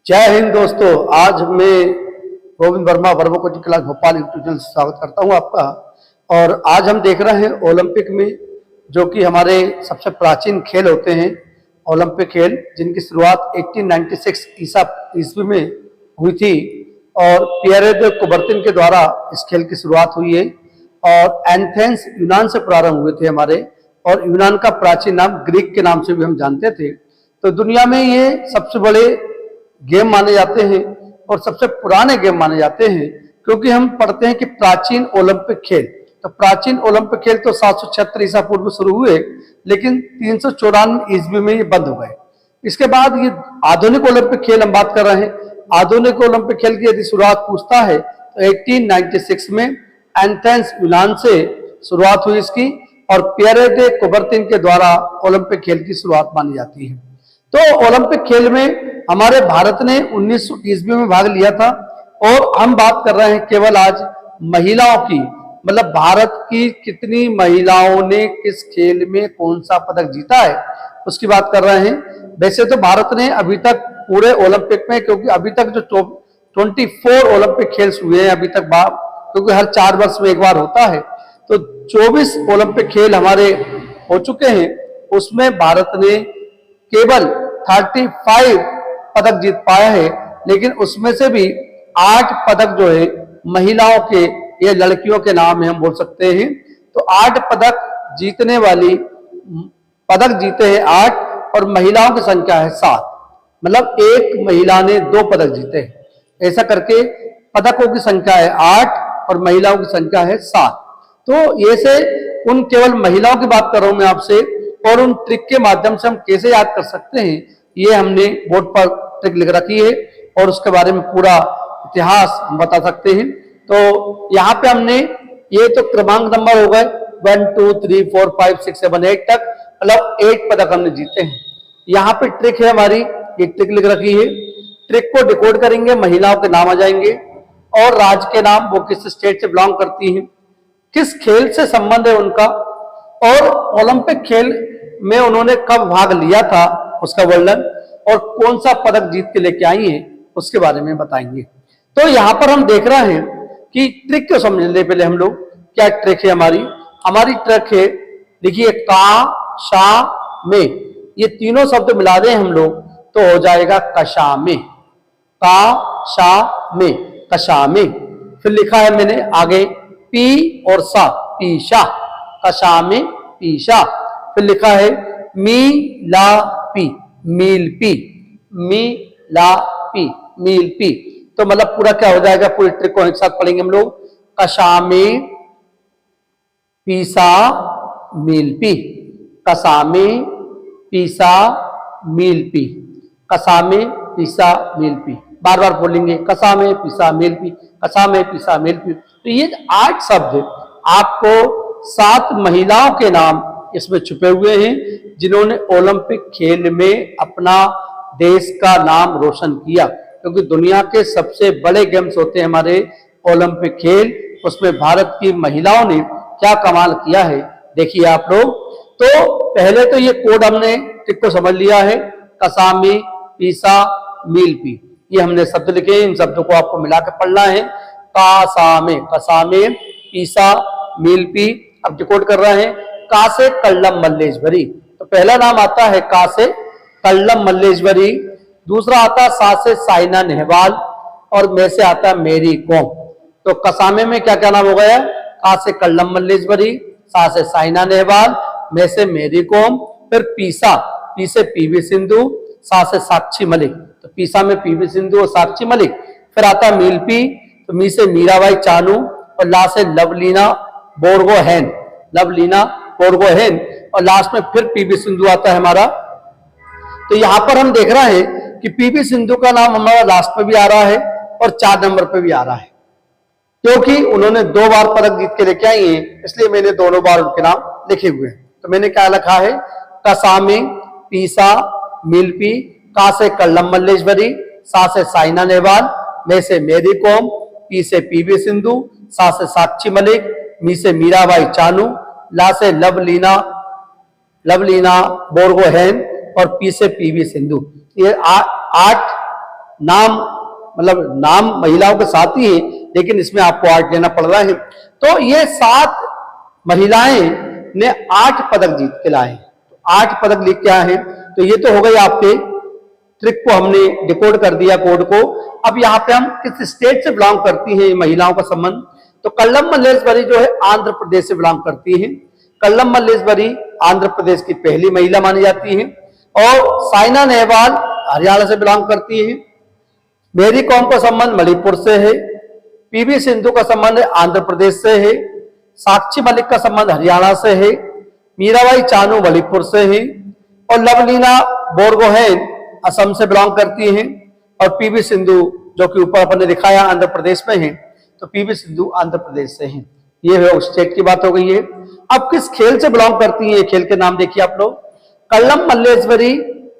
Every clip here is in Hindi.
जय हिंद दोस्तों। आज मैं Govind Verma Verma coaching class Bhopal YouTube channel से स्वागत करता हूं आपका। और आज हम देख रहे हैं ओलंपिक में, जो कि हमारे सबसे प्राचीन खेल होते हैं ओलंपिक खेल, जिनकी शुरुआत 1896 ईस्वी में हुई थी और पियरे दे कुबर्तिन के द्वारा इस खेल की शुरुआत हुई है। और एथेंस यूनान से प्रारंभ हुए थे हमारे, और यूनान का प्राचीन नाम ग्रीक के नाम से भी हम जानते थे। तो दुनिया में ये सबसे बड़े गेम माने जाते हैं और सबसे पुराने गेम माने जाते हैं, क्योंकि हम पढ़ते हैं कि प्राचीन ओलंपिक खेल, तो प्राचीन ओलंपिक खेल तो 776 ईसा पूर्व में शुरू हुए, लेकिन 394 ईस्वी में ये बंद हो गए। इसके बाद ये आधुनिक ओलंपिक खेल हम बात कर रहे हैं। आधुनिक ओलंपिक खेल की यदि शुरुआत पूछता है तो 1896 में एथेंस यूनान से शुरुआत हुई इसकी, और पियरे दे कुबर्तिन के द्वारा ओलंपिक खेल की शुरुआत मानी जाती है। तो ओलंपिक खेल में हमारे भारत ने 1900 ईस्वी में भाग लिया था, और हम बात कर रहे हैं केवल आज महिलाओं की, मतलब भारत की कितनी महिलाओं ने किस खेल में कौन सा पदक जीता है उसकी बात कर रहे हैं। वैसे तो भारत ने अभी तक पूरे ओलंपिक में, क्योंकि अभी तक जो 24 ओलंपिक खेल हुए हैं अभी तक, क्योंकि हर 4 वर्ष में एक बार होता है, तो 24 ओलंपिक खेल हमारे हो चुके हैं। उसमें भारत ने केवल 35 पदक जीत पाया है, लेकिन उसमें से भी 8 पदक जो है महिलाओं के, ये लड़कियों के नाम है हम बोल सकते हैं। तो 8 पदक जीतने वाली, पदक जीते हैं 8, और महिलाओं की संख्या है 7, मतलब एक महिला ने 2 पदक जीते हैं। ऐसा करके पदकों की संख्या है 8 और महिलाओं की संख्या है 7। तो ये से उन केवल महिलाओं की बात कर रहा हूं मैं आपसे, और उन ट्रिक के माध्यम से हम कैसे याद कर सकते हैं, ये हमने बोर्ड पर ट्रिक लिख रखी है, और उसके बारे में पूरा इतिहास हम बता सकते हैं। तो यहाँ पे हमने, ये तो क्रमांक नंबर हो गए 1 2 3 4 5 6 7 8 तक, मतलब 8 पदक हमने जीते हैं। यहाँ पे ट्रिक है हमारी, एक ट्रिक लिख रखी है। ट्रिक को डिकोड करेंगे, महिलाओं के नाम आ जाएंगे और राज्य के नाम, वो किस स्टेट से बिलोंग करती हैं, किस खेल से संबंध है उनका, और ओलंपिक खेल में उन्होंने कब भाग लिया था उसका वर्णन, और कौन सा पदक जीत के लेके आई हैं उसके बारे में बताएंगे। तो यहाँ पर हम देख रहे हैं कि ट्रिक को समझने पहले हम लोग, क्या ट्रिक है हमारी ट्रिक है, देखिए का शा में, ये तीनों शब्द मिला दें हम लोग तो हो जाएगा कशा में, का शा में, कशा में। फिर लिखा है मैंने आगे पी और सा, पीशा, कशा में पीशा। फिर लिखा है मी ला पी, मील पी, मी ला पी, मील पी। तो मतलब पूरा क्या हो जाएगा, पूरी ट्रिक को एक साथ पढ़ेंगे हम लोग। कशा में पीसा मील पी, कशा में पीसा मील पी, कशा में पीसा मील पी, बार बार बोलेंगे, कशा में पीसा मील पी, कशा में पीसा मील पी। तो ये 8 शब्द आपको 7 महिलाओं के नाम इसमें छुपे हुए हैं, जिन्होंने ओलंपिक खेल में अपना देश का नाम रोशन किया, क्योंकि दुनिया के सबसे बड़े गेम्स होते हैं हमारे ओलंपिक खेल, उसमें भारत की महिलाओं ने क्या कमाल किया है देखिए आप लोग। तो पहले तो ये कोड हमने ट्रिक को समझ लिया है, कसामी पीसा मील पी, ये हमने शब्द लिखे, इन शब्दों को आपको मिलाकर पढ़ना है। कासामे, कसामे पीसा मील पी। अब डिकोड कर रहे हैं, का से कल्लम मल्लेश्वरी, तो पहला नाम आता है का से कल्लम मल्लेश्वरी, दूसरा आता है सा से साइना नेहवाल, और मैं से आता है मेरी कॉम। तो कसामे में क्या क्या नाम हो गया, का से कल्लम मल्लेश्वरी, सा से साइना नेहवाल, मैं से मेरी कॉम। फिर पीसा, पी से पीवी सिंधु, सा से साक्षी मलिक, तो पीसा में पीवी सिंधु और साक्षी मलिक। फिर आता है मील पी, तो मी से मीराबाई चानू, और ला से लवलीना बोरगोहेन, लवलीना बोरगोहेन, और लास्ट में फिर पीवी सिंधु आता है हमारा। तो यहां पर हम देख रहे हैं कि पीवी सिंधु का नाम हमारा लास्ट में भी आ रहा है और 4 नंबर पे भी आ रहा है, क्योंकि उन्होंने 2 बार पदक जीत के लेके आई हैं, इसलिए मैंने दोनों बार उनके नाम लिखे हुए हैं। तो मैंने क्या लिखा है, कसामी पीसा मिलपी, का से कल्लम मल्लेश्वरी, सा से साइना नेहवाल, मैं से मेरी कॉम, पी से पीवी सिंधु, सा से साक्षी मलिक, मी से मीराबाई चानू, ला से लवलीना बोरगोहेन, और पी से पीवी सिंधु। ये 8 नाम मतलब नाम महिलाओं के साथ ही है, लेकिन इसमें आपको 8 लेना पड़ रहा है। तो ये 7 महिलाएं ने 8 पदक जीत के लाए, 8 पदक लेके आए हैं। तो ये तो हो गई आपके ट्रिक को हमने डिकोड कर दिया, कोड को। अब यहाँ पे हम किस स्टेट से बिलोंग करती हैं महिलाओं का संबंध, तो कल्लम मल्लेश्वरी जो है आंध्र प्रदेश से बिलोंग करती है। कल्लम मल्लेश्वरी आंध्र प्रदेश की पहली महिला मानी जाती है। और साइना नेहवाल हरियाणा से बिलोंग करती है। मेरी कॉम का संबंध मणिपुर से है। पीवी सिंधु का संबंध आंध्र प्रदेश से है। साक्षी मलिक का संबंध हरियाणा से है। मीराबाई चानू मणिपुर से है। और लवलीना बोरगोहेन असम से बिलोंग करती हैं। और पीवी सिंधु जो कि ऊपर अपन ने दिखाया आंध्र प्रदेश में है, तो पीवी सिंधु आंध्र प्रदेश से हैं। ये है स्टेट की बात हो गई है। अब किस खेल से बिलोंग करती हैं, खेल के नाम देखिए आप लोग। कल्लम मल्लेश्वरी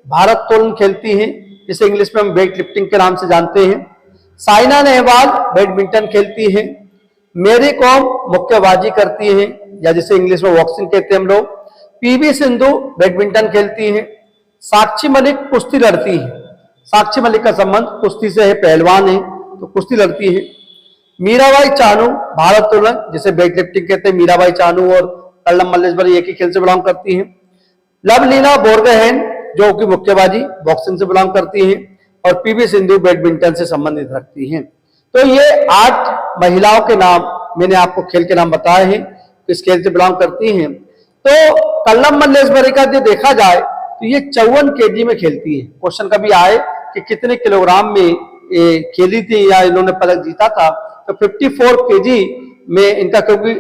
भारोत्तोलन खेलती हैं, जिसे इंग्लिश में हम वेट लिफ्टिंग के नाम से जानते हैं। साइना नेहवाल बैडमिंटन खेलती हैं। मेरी कॉम मुक्केबाजी करती हैं, या जिसे इंग्लिश में बॉक्सिंग कहते हैं हम लोग। पीवी सिंधु बैडमिंटन खेलती हैं। साक्षी मलिक कुश्ती लड़ती है। साक्षी मलिक का संबंध कुश्ती से है, पहलवान है, तो कुश्ती लड़ती है। मीराबाई चानू भारोत्तोलन, जिसे वेट लिफ्टिंग कहते हैं, मीराबाई चानू और कल्लम मल्लेश्वरी एक ही खेल से बिलोंग करती हैं। लवलीना बोरगोहेन जो कि मुक्केबाजी बॉक्सिंग से बिलोंग करती हैं। और पीवी सिंधु बैडमिंटन से संबंधित रखती हैं। तो ये 8 महिलाओं के नाम मैंने आपको खेल के नाम बताए हैं, किस खेल से बिलोंग करती हैं। तो कल्लम मल्लेश्वरी का जो देखा जाए तो ये 54 केजी में खेलती है। क्वेश्चन कभी आए कि कितने किलोग्राम में खेली थी या इन्होंने पदक जीता था, तो 54 केजी में इनका, क्योंकि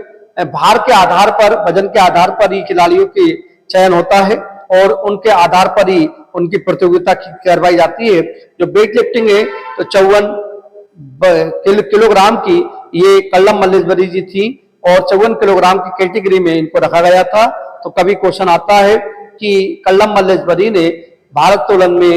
भार के आधार पर, वजन के आधार पर ही खिलाड़ियों के चयन होता है और उनके आधार पर ही उनकी प्रतियोगिता करवाई जाती है। जो वेट लिफ्टिंग है तो 54 किलोग्राम की ये कल्लम मल्लेश्वरी जी थी और 54 किलोग्राम की कैटेगरी में इनको रखा गया था। तो कभी क्वेश्चन आता है कि कल्लम मल्लेश्वरी ने भारोत्तोलन में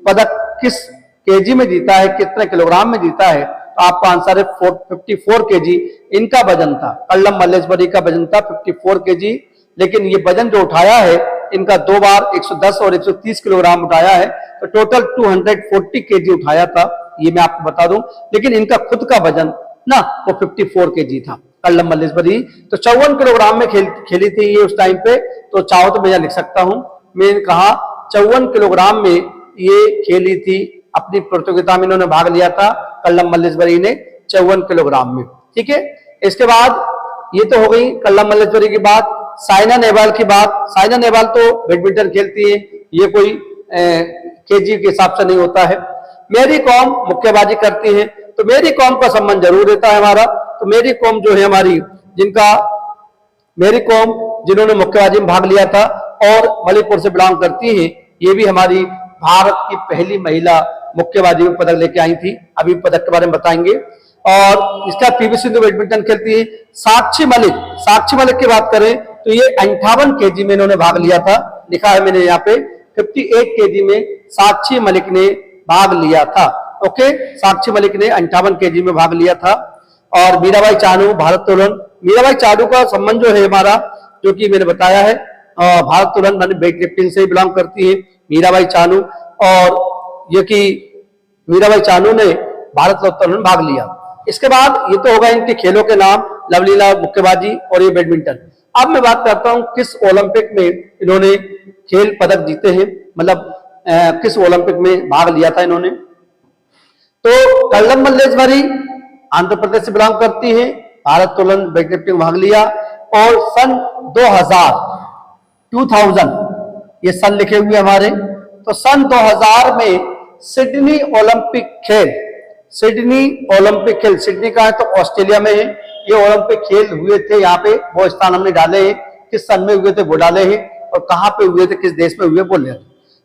पदक किस केजी में जीता है, कितने किलोग्राम में जीता है, तो आपका आंसर है 54 केजी इनका वजन था। कल्लम मल्लेश्वरी का वजन था 54 केजी, लेकिन ये वजन जो उठाया है इनका 2 बार 110 और 130 किलोग्राम उठाया है, तो टोटल 240 केजी उठाया था, ये मैं आपको बता दूं। लेकिन इनका खुद का वजन ना वो 54 केजी था कल्लम मल्लेश्वरी। तो 54 किलोग्राम में खेली थी ये उस टाइम पे। तो चाहो तो मैं लिख सकता हूं, मैंने कहा 54 किलोग्राम में ये खेली थी, अपनी प्रतियोगिता में इन्होंने भाग लिया था कल्लम मल्लेश्वरी ने 54 किलोग्राम में। ठीक है, इसके बाद ये तो हो गई कल्लम मल्लेश्वरी की बात। साइना नेहवाल की बात। साइना नेहवाल तो बैडमिंटन खेलती है, ये कोई केजी के हिसाब से नहीं होता है। मेरी कॉम मुक्केबाजी करती है, तो मेरी कॉम का संबंध जरूर रहता है हमारा। तो मेरी कॉम जो है हमारी, मेरी कॉम जिन्होंने मुक्केबाजी में भाग लिया था और मणिपुर से बिलोंग करती है, ये भी हमारी भारत की पहली महिला मुक्केबाजी में पदक लेके आई थी। अभी पदक के बारे में बताएंगे। और इसका पीवी सिंधु बैडमिंटन खेलती है। साक्षी मलिक की बात करें तो ये 58 केजी में इन्होंने भाग लिया था, लिखा है मैंने यहाँ पे 58 केजी में साक्षी मलिक ने भाग लिया था। ओके, साक्षी मलिक ने 58 केजी में भाग लिया था। और मीराबाई चानू भारोत्तोलन, मीराबाई चानू का संबंध जो है हमारा, जो कि मैंने बताया है, भारोत्तोलन माने वेट लिफ्टिंग से बिलोंग करती है मीराबाई चानू। और ये कि मीराबाई चानू ने भारोत्तोलन में भाग लिया। इसके बाद ये तो होगा इनके खेलों के नाम, लवलीना मुक्केबाजी और ये बैडमिंटन। अब मैं बात करता हूं किस ओलंपिक में इन्होंने खेल पदक जीते हैं, मतलब किस ओलंपिक में भाग लिया था इन्होंने। तो कल्लम मल्लेश्वरी आंध्र प्रदेश से बिलोंग करती है, भारोत्तोलन वेट लिफ्टिंग में भाग लिया। और सन 2000 ये सन लिखे हुए हमारे, तो सन 2000 में सिडनी ओलंपिक खेल, सिडनी का है तो ऑस्ट्रेलिया में है। ये ओलंपिक खेल हुए थे, यहाँ पे वो स्थान हमने डाले हैं, किस सन में हुए थे वो डाले हैं, और कहां पे हुए थे, किस देश में हुए बोले।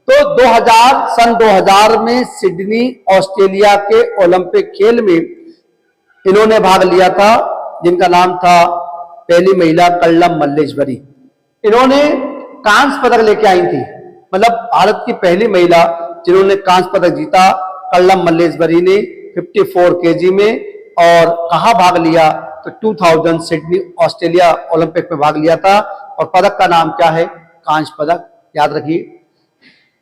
तो सन 2000 में सिडनी ऑस्ट्रेलिया के ओलंपिक खेल में इन्होंने भाग लिया था, जिनका नाम था पहली महिला कल्लम मल्लेश्वरी। इन्होंने कांस्य पदक लेके आई थी, मतलब भारत की पहली महिला जिन्होंने कांस्य पदक जीता कल्लम मल्लेश्वरी ने 54 केजी में। और कहां भाग लिया, तो 2000 सिडनी ऑस्ट्रेलिया ओलंपिक में भाग लिया था। और पदक का नाम क्या है, कांस्य पदक, याद रखिए।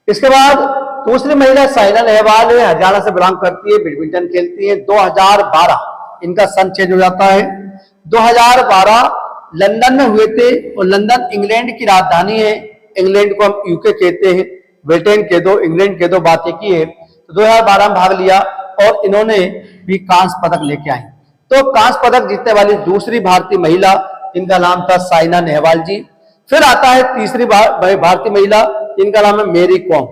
इसके बाद दूसरी महिला साइना नेहवाल है, हरियाणा से बिलोंग करती है, बैडमिंटन खेलती है। 2012 इनका सन चेंज हो जाता है। 2012 लंदन में हुए थे, और लंदन इंग्लैंड की राजधानी है। इंग्लैंड को हम यूके कहते हैं, ब्रिटेन कह दो, इंग्लैंड कह दो, बात एक ही है। तो 2012 में भाग लिया और इन्होंने भी कांस्य पदक लेके आई। तो कांस्य पदक जीतने वाली दूसरी भारतीय महिला, इनका नाम था साइना नेहवाल जी। फिर आता है तीसरी भारतीय महिला, इनका नाम है मेरी कॉम।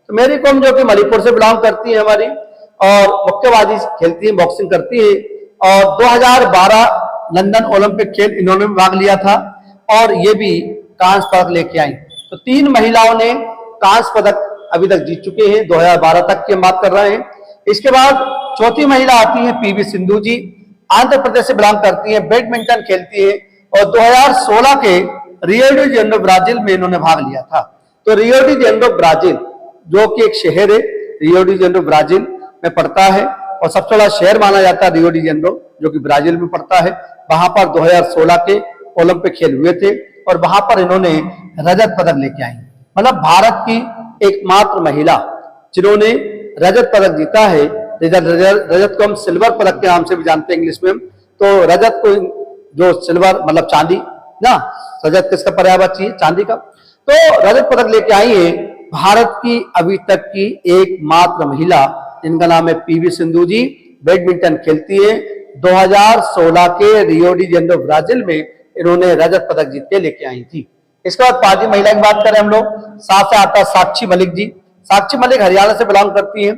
तो मेरी कॉम जो कि मणिपुर से बिलोंग करती है हमारी, और मुक्केबाजी खेलती है, बॉक्सिंग करती है। और 2012 लंदन ओलंपिक खेल इन्होंने भी भाग लिया था, और ये भी कांस्य पदक लेके आई। तो 3 महिलाओं ने कांस्य पदक अभी तक जीत चुके हैं, 2012 तक की हम बात कर रहे हैं। इसके बाद चौथी महिला आती है पीवी सिंधु जी, आंध्र प्रदेश से बिलोंग करती है, बैडमिंटन खेलती है, और 2016 के रियो डी जेनेरो ब्राजील में इन्होंने भाग लिया था। तो रियो डी जेनेरो ब्राजील जो कि एक शहर है, रियो डी जेनेरो ब्राजील में पड़ता है, और सबसे बड़ा शहर माना जाता है रियो डी जेनेरो, जो कि ब्राजील में पड़ता है। वहां पर 2016 के ओलंपिक खेल हुए थे, और वहां पर इन्होंने रजत पदक लेके आई। मतलब भारत की एकमात्र महिला जिन्होंने रजत पदक जीता है। रजत को हम सिल्वर पदक के नाम से भी जानते हैं इंग्लिश में। तो रजत को, जो सिल्वर मतलब चांदी ना, रजत किसका पर्यायवाची है? चांदी का। तो रजत पदक लेके आई है भारत की अभी तक की एकमात्र महिला, जिनका नाम है पीवी सिंधु जी, बैडमिंटन खेलती है। 2016 के रियो डी जेनेरो ब्राजील में इन्होंने रजत पदक जीत के लेके आई थी। इसके बाद पांचवी महिला की बात करें हम लोग, 7 से आता है साक्षी मलिक जी। साक्षी मलिक हरियाणा से बिलोंग करती है,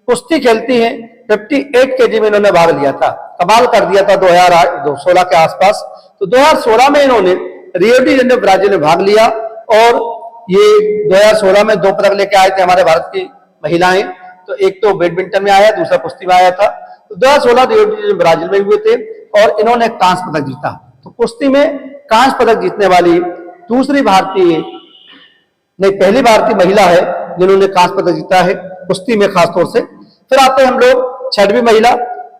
कुश्ती खेलती है। 58 केजी में इन्होंने भाग लिया था, कमाल कर दिया था 2016 के आसपास। तो 2016 में इन्होंने रियो डी जेनेरो ब्राजील में भाग लिया, और ये 2016 में 2 पदक लेके आए थे हमारे भारत की महिलाएं। तो एक तो बैडमिंटन में आया, दूसरा कुश्ती में आया था। तो 2016 रियो डी जेनेरो ब्राजील में हुए थे, और इन्होंने कांस्य पदक जीता। तो कुश्ती में कांस्य पदक जीतने वाली दूसरी भारतीय, नहीं पहली भारतीय महिला है जिन्होंने कांस्य पदक जीता है कुश्ती में खासतौर से। फिर आते हैं हम लोग 6वीं महिला,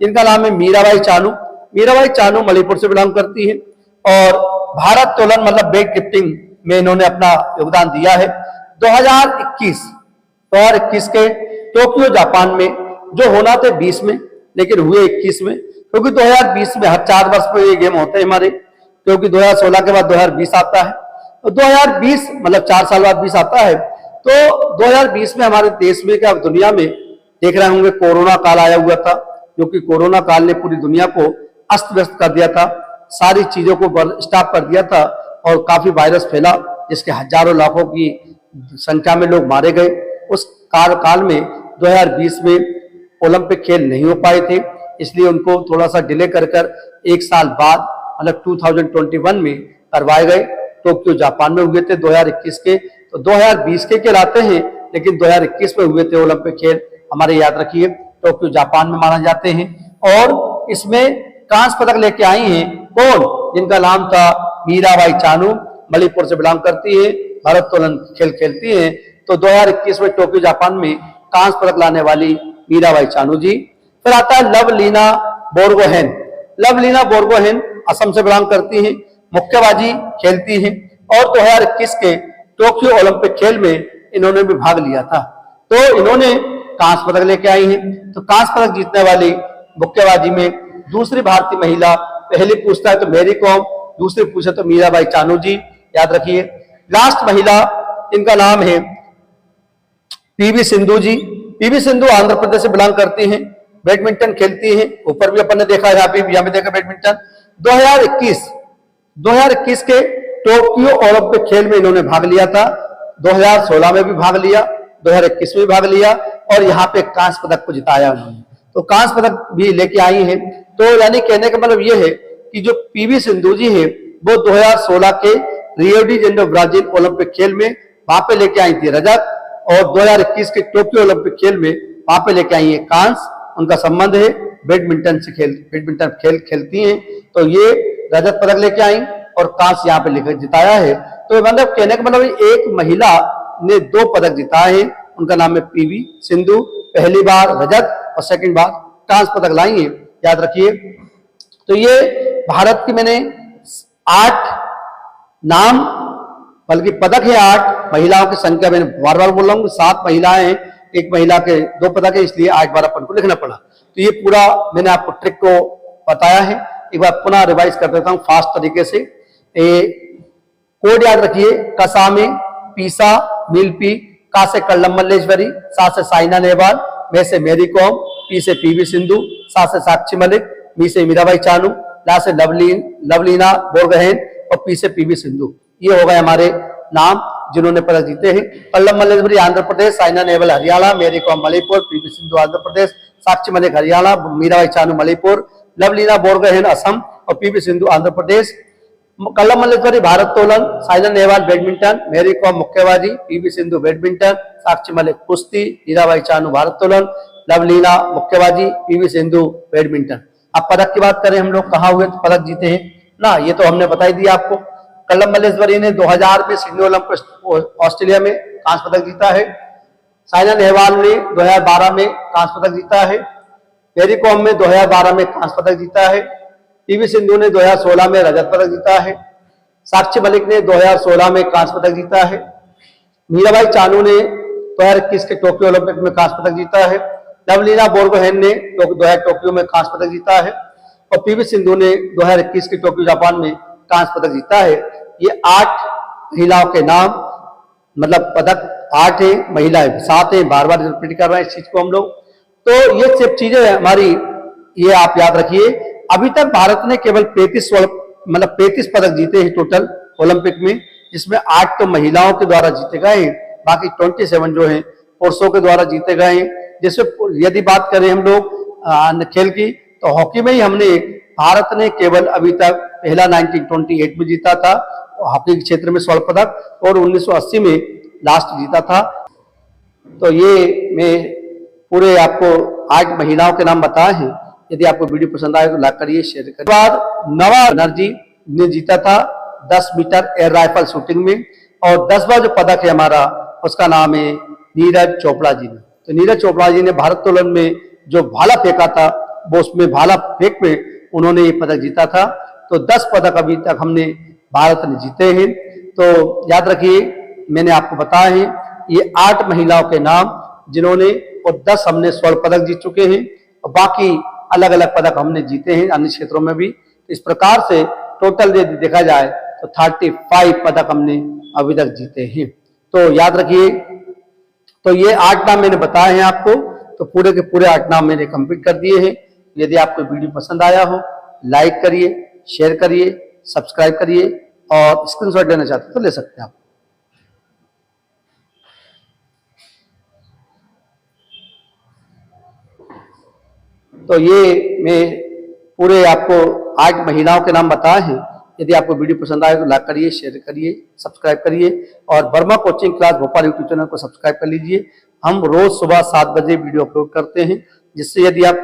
इनका नाम है मीराबाई चानू। मीराबाई चानू मणिपुर से बिलोंग करती है, और भारत तोलन मतलब वेट लिफ्टिंग में इन्होंने अपना योगदान दिया है। 2021 के टोक्यो जापान में, जो होना थे 20 में लेकिन हुए 21 में, क्योंकि 2020 में हर 4 वर्ष में ये गेम होते हैं हमारे, क्योंकि 2016 के बाद 2020 आता है। तो 2020 मतलब 4 साल बाद 20 आता है। तो 2020 में हमारे देश में क्या दुनिया में देख रहे होंगे, कोरोना काल आया हुआ था, जो कि कोरोना काल ने पूरी दुनिया को अस्त व्यस्त कर दिया था, सारी चीजों को स्टॉप कर दिया था, और काफी वायरस फैला, जिसके हजारों लाखों की संख्या में लोग मारे गए। उस काल में 2020 में ओलंपिक खेल नहीं हो पाए थे, इसलिए उनको थोड़ा सा डिले कर 1 साल बाद मतलब 2021 में करवाए गए। टोक्यो जापान में हुए थे 2021 के, तो 2020 के कहलाते हैं, लेकिन 2021 में हुए थे ओलंपिक खेल हमारे, याद रखिए टोक्यो जापान में माने जाते हैं। और इसमें कांस्य पदक लेके आई हैं कौन? जिनका नाम था मीराबाई चानू, मणिपुर से बिलोंग करती है, भारोत्तोलन खेल खेलती है। तो 2021 में टोक्यो जापान में कांस्य पदक लाने वाली मीराबाई चानू जी। फिर आता है लवलीना बोरगोहेन। लवलीना बोरगोहेन असम से बिलोंग करती है, मुक्केबाजी खेलती है, और 2021 के टोक्यो ओलंपिक खेल में इन्होंने भी भाग लिया था। तो इन्होंने कांस्य पदक लेके आई हैं। तो कांस्य पदक जीतने वाली मुक्केबाजी में दूसरी भारतीय महिला, पहली पूछता है तो मेरी कॉम, दूसरी पूछे तो मीराबाई चानू जी, याद रखिए। लास्ट महिला, इनका नाम है पीवी सिंधु जी। पीवी सिंधु आंध्र प्रदेश से बिलोंग करती हैं, बैडमिंटन खेलती हैं, ऊपर भी अपन ने देखा, यहाँ पे देखा बैडमिंटन। 2021 के टोक्यो ओलंपिक खेल में इन्होंने भाग लिया था, 2016 में भी भाग लिया, 2021 में भी भाग लिया, और यहाँ पे कांस्य पदक को जिताया उन्होंने। तो कांस्य पदक भी लेके आई हैं। तो यानी कहने का मतलब ये है कि जो पीवी सिंधु जी है वो 2016 के Rio de Janeiro Brazil Olympic खेल में वहां पे लेके आई थी रजत, और 2021 के टोक्यो ओलंपिक खेल में वहां पे लेके आई है कांस्य। उनका संबंध है बैडमिंटन से, बैडमिंटन खेल खेलती हैं। तो ये रजत पदक लेके आई और कांस्य यहाँ पे लेकर जिताया है। तो मतलब कहने का मतलब एक महिला ने 2 पदक जिताए हैं, उनका नाम है पीवी सिंधु। पहली बार रजत और सेकंड बार कांस्य पदक लाई है, याद रखिए। तो ये भारत की मैंने 8 नाम, बल्कि पदक है 8, महिलाओं की संख्या मैंने बार बार बोल रहा हूँ 7 महिलाएं हैं, एक महिला के 2 पदक है, इसलिए 8 बार अपन को लिखना पड़ा। तो ये पूरा मैंने आपको ट्रिक को बताया है। एक बार पुनः रिवाइज कर देता हूँ फास्ट तरीके से। कोड याद रखिए, कसा में पीसा मिल्पी, का से कल्लम मल्लेश्वरी, सा से साइना नेहवाल, मे से मेरी कॉम, पी से पीवी सिंधु, सा से साक्षी मलिक, मी से मीराबाई चानू, ला से लवलीना बोरगोहेन और पी से पीवी सिंधु। ये हो गए हमारे नाम जिन्होंने पदक जीते हैं। कल्लम मल्लेश्वरी आंध्र प्रदेश, साइना नेहवाल हरियाणा, मेरी कॉम मणिपुर, पीवी सिंधु आंध्र प्रदेश, साक्षी मलिक हरियाणा, मीराबाई चानू मणिपुर, लवलीना बोरगोहेन असम और पीवी सिंधु आंध्र प्रदेश। कल्लम मल्लेश्वरी भारोत्तोलन, साइना नेहवाल बैडमिंटन, मेरी कॉम मुक्केबाजी, पीवी सिंधु बैडमिंटन, साक्षी मलिक कुश्ती, मीराबाई चानू भारोत्तोलन, लवलीना मुक्केबाजी, पीवी सिंधु बैडमिंटन। अब पदक की बात करें हम लोग कहाँ हुए पदक जीते हैं ना, ये तो हमने बता ही दिया आपको। कल्लम मल्लेश्वरी ने 2000 में सिडनी ओलंपिक ऑस्ट्रेलिया में कांस्य पदक जीता है। साइना नेहवाल ने 2012 में कांस्य पदक जीता है। मेरी कॉम में 2012 में कांस्य पदक जीता है। पीवी सिंधु ने 2016 में रजत पदक जीता है। साक्षी मलिक ने 2016 में कांस्य पदक जीता है। मीराबाई चानू ने 2021 के टोक्यो ओलंपिक में कांस्य पदक जीता है। लवलीना बोरगोहेन ने 2000 टोक्यो में कांस्य पदक जीता है और पीवी सिंधु ने 2021 के टोक्यो जापान में कांस्य पदक जीता है। ये 8 महिलाओं के नाम, मतलब पदक 8 है, महिलाएं 7 है, बार बार रिपीट कर रहे हैं इस चीज को हम लोग। तो ये सब चीजें हमारी, ये आप याद रखिए। अभी तक भारत ने केवल 35 पदक जीते हैं टोटल ओलंपिक में, जिसमें 8 तो महिलाओं के द्वारा जीते गए हैं, बाकी 27 जो है पुरुषों के द्वारा जीते गए हैं। जैसे यदि बात करें हम लोग खेल की, तो हॉकी में ही हमने, भारत ने केवल अभी तक पहला 1928 में जीता था हॉकी के क्षेत्र में स्वर्ण पदक, और 1980 में लास्ट जीता था। तो ये मैं पूरे आपको 8 महिलाओं के नाम बताए हैं। यदि आपको वीडियो पसंद आए तो लाइक करिए, शेयर करिए। बाद नवा बनर्जी ने जीता था 10 मीटर एयर राइफल शूटिंग में, और 10वां जो पदक है हमारा उसका नाम है नीरज चोपड़ा जी ने। तो नीरज चोपड़ा जी ने भारोत्तोलन में जो भाला फेंका था, वो उसमें भाला फेंक में उन्होंने ये पदक जीता था। तो 10 पदक अभी तक हमने भारत ने जीते हैं। तो याद रखिए, मैंने आपको बताया है ये 8 महिलाओं के नाम जिन्होंने, और 10 हमने स्वर्ण पदक जीत चुके हैं, और बाकी अलग अलग पदक हमने जीते हैं अन्य क्षेत्रों में भी। इस प्रकार से टोटल यदि देखा जाए तो 35 पदक हमने अभी तक जीते हैं। तो याद रखिए, तो ये 8 नाम मैंने बताए हैं आपको, तो पूरे के पूरे 8 नाम मैंने कंप्लीट कर दिए हैं। यदि आपको वीडियो पसंद आया हो, लाइक करिए, शेयर करिए, सब्सक्राइब करिए, और स्क्रीनशॉट लेना चाहते तो ले सकते हैं आप। तो ये मैं पूरे आपको 8 महिलाओं के नाम बताए हैं। यदि आपको वीडियो पसंद आए तो लाइक करिए, शेयर करिए, सब्सक्राइब करिए, और Verma coaching class Bhopal YouTube channel को सब्सक्राइब कर लीजिए। हम रोज सुबह 7 बजे वीडियो अपलोड करते हैं, जिससे यदि आप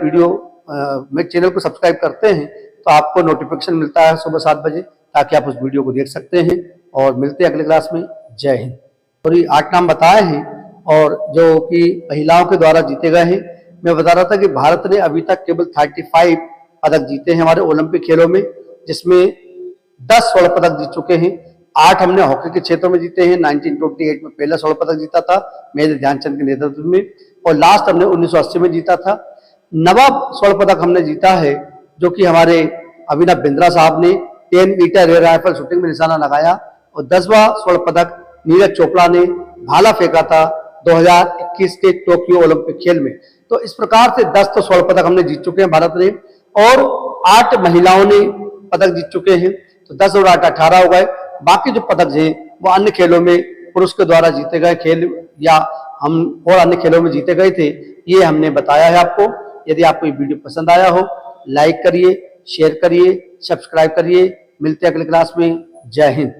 मेरे चैनल को सब्सक्राइब करते हैं तो आपको नोटिफिकेशन मिलता है सुबह 7 बजे, ताकि आप उस वीडियो को देख सकते हैं। और मिलते हैं अगले क्लास में। जय हिंद। और ये 8 नाम बताए हैं, और जो कि महिलाओं के द्वारा जीते गए हैं। मैं बता रहा था कि भारत ने अभी तक केवल 35 पदक जीते हैं हमारे ओलंपिक खेलों में, जिसमें 10 स्वर्ण पदक जीत चुके हैं। 8 हमने हॉकी के क्षेत्र में जीते हैं। 1928 में पहला स्वर्ण पदक जीता था मेजर ध्यानचंद के नेतृत्व में, और लास्ट हमने 1980 में जीता था। 9वां स्वर्ण पदक हमने जीता है, जो कि हमारे अभिनव बिंद्रा साहब ने 10 मीटर एयर राइफल शूटिंग में निशाना लगाया, और 10वां स्वर्ण पदक नीरज चोपड़ा ने भाला फेंका था 2021 के टोक्यो ओलंपिक खेल में। तो इस प्रकार से 10 तो स्वर्ण पदक हमने जीत चुके हैं भारत ने, और 8 महिलाओं ने पदक जीत चुके हैं। तो 10 और 8 18 हो गए। बाकी जो पदक हैं वो अन्य खेलों में पुरुष के द्वारा जीते गए खेल, या हम और अन्य खेलों में जीते गए थे, ये हमने बताया है आपको। यदि आपको ये वीडियो पसंद आया हो, लाइक करिए, शेयर करिए, सब्सक्राइब करिए। मिलते हैं अगले क्लास में। जय हिंद।